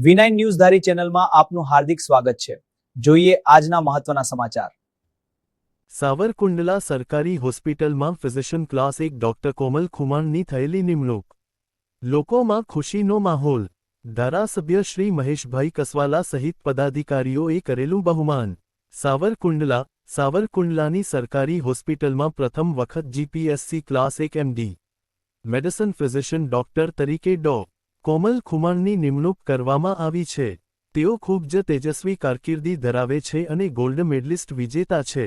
V9 news ધારી ચેનલમાં આપનું હાર્દિક સ્વાગત છે। જોઈએ આજના મહત્વના સમાચાર। સાવરકુંડલા સરકારી હોસ્પિટલમાં ફિઝિશિયન ક્લાસ 1 ડોક્ટર કોમલ ખુમાણની થયેલી નિમણૂક। લોકોમાં ખુશીનો માહોલ। ધારાસભ્ય શ્રી મહેશભાઈ કસવાલા સહિત પદાધિકારીઓએ કરેલું બહુમાન। સાવરકુંડલાની સરકારી હોસ્પિટલમાં પ્રથમ વખત GPSC class 1 MD medicine physician doctor તરીકે ડો. કોમલ ખુમાણની નિમણૂક કરવામાં આવી છે। તેઓ ખૂબ જ તેજસ્વી કારકિર્દી ધરાવે છે અને ગોલ્ડ મેડલિસ્ટ વિજેતા છે।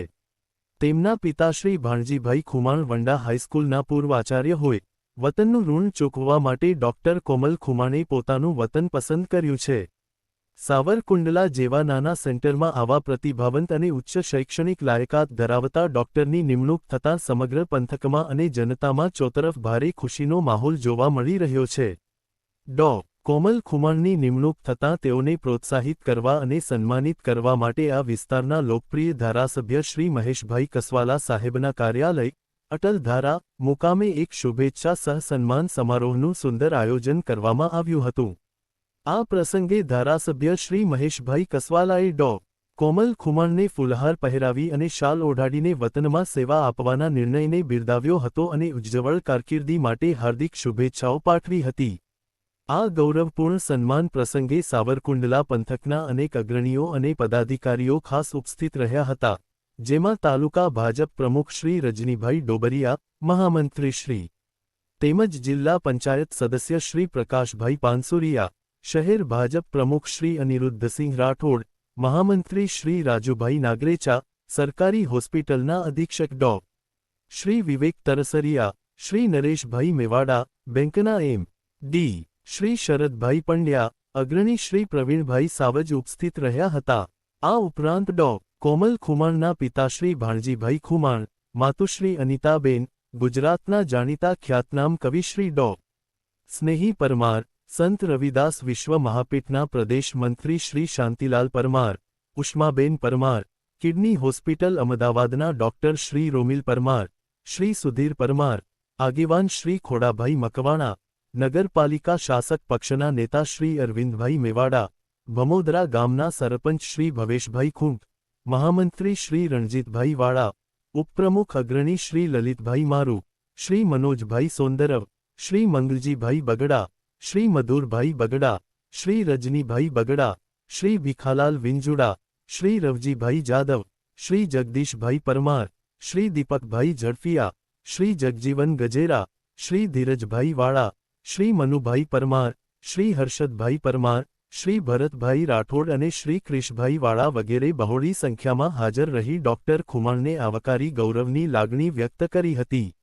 તેમના પિતાશ્રી ભાણજીભાઈ ખુમાણ વંડા હાઈસ્કૂલના પૂર્વ આચાર્ય હોય વતનનું ઋણ ચૂકવવા માટે ડોક્ટર કોમલ ખુમાણે પોતાનું વતન પસંદ કર્યું છે। સાવરકુંડલા જેવા નાના સેન્ટરમાં આવા પ્રતિભાવંત અને ઉચ્ચ શૈક્ષણિક લાયકાત ધરાવતા ડોક્ટરની નિમણૂક થતાં સમગ્ર પંથકમાં અને જનતામાં ચોતરફ ભારે ખુશીનો માહોલ જોવા મળી રહ્યો છે। ડો. કોમલ ખુમાણની નિમણૂક થતાં તેઓને પ્રોત્સાહિત કરવા અને સન્માનિત કરવા માટે આ વિસ્તારના લોકપ્રિય ધારાસભ્ય શ્રી મહેશભાઈ કસવાલા સાહેબના કાર્યાલય અટલ ધારા મુકામે એક શુભેચ્છા સહ-સન્માન સમારોહનું સુંદર આયોજન કરવામાં આવ્યું હતું। આ પ્રસંગે ધારાસભ્ય શ્રી મહેશભાઈ કસવાલાએ ડો. કોમલ ખુમાણને ફૂલહાર પહેરાવી અને શાલ ઓઢાડીને વતનમાં સેવા આપવાના નિર્ણયને બિરદાવ્યો હતો અને ઉજ્જવળ કારકિર્દી માટે હાર્દિક શુભેચ્છાઓ પાઠવી હતી। આ ગૌરવપૂર્ણ સન્માન પ્રસંગે સાવરકુંડલા પંથકના અનેક અગ્રણીઓ અને પદાધિકારીઓ ખાસ ઉપસ્થિત રહ્યા હતા, જેમાં તાલુકા ભાજપ પ્રમુખ શ્રી રજનીભાઈ ડોબરિયા, મહામંત્રી શ્રી તેમજ જિલ્લા પંચાયત સદસ્ય શ્રી પ્રકાશભાઈ પાનસુરિયા, શહેર ભાજપ પ્રમુખ શ્રી અનિરુદ્ધસિંહ રાઠોડ, મહામંત્રી શ્રી રાજુભાઈ નાગરેચા, સરકારી હોસ્પિટલના અધિક્ષક ડો. શ્રી વિવેક તરસરિયા, શ્રી નરેશભાઈ મેવાડા, બેંકના એમ.ડી. શ્રી શરદભાઈ પંડ્યા, અગ્રણી શ્રી પ્રવીણભાઈ સાવજ ઉપસ્થિત રહ્યા હતા। આ ઉપરાંત ડો. કોમલ ખુમાણના પિતાશ્રી ભાણજીભાઈ ખુમાણ, માતુશ્રી અનિતાબેન, ગુજરાતના જાણીતા ખ્યાતનામ કવિશ્રી ડો. સ્નેહી પરમાર, સંત રવિદાસ વિશ્વ મહાપીઠના પ્રદેશ મંત્રી શ્રી શાંતિલાલ પરમાર, ઉષ્માબેન પરમાર, કિડની હોસ્પિટલ અમદાવાદના ડોક્ટર શ્રી રોમિલ પરમાર, શ્રી સુધીર પરમાર, આગેવાન શ્રી ખોડાભાઈ મકવાણા, નગરપાલિકા શાસક પક્ષના નેતા શ્રી અરવિંદભાઈ મેવાડા, ભમોદરા ગામના સરપંચ શ્રી ભવેશભાઈ ખૂંટ, મહામંત્રી શ્રી રણજીતભાઈ વાળા, ઉપપ્રમુખ અગ્રણી શ્રી લલિતભાઈ મારુ, શ્રી મનોજભાઈ સોંદરવ, શ્રી મંગલજીભાઈ બગડા, શ્રી મધુરભાઈ બગડા, શ્રી રજનીભાઈ બગડા, શ્રી ભીખાલાલ વિંજુડા, શ્રી રવજીભાઈ જાદવ, શ્રી જગદીશભાઈ પરમાર, શ્રી દીપકભાઈ ઝડફિયા, શ્રી જગજીવન ગજેરા, શ્રી ધીરજભાઈ વાળા, શ્રી મનુભાઈ પરમાર, શ્રી હર્ષદભાઈ પરમાર, શ્રી ભરતભાઈ રાઠોડ અને શ્રી ક્રિશભાઈ વાળા વગેરે બહોળી સંખ્યામાં હાજર રહી ડોક્ટર ખુમાણને આવકારી ગૌરવની લાગણી વ્યક્ત કરી હતી।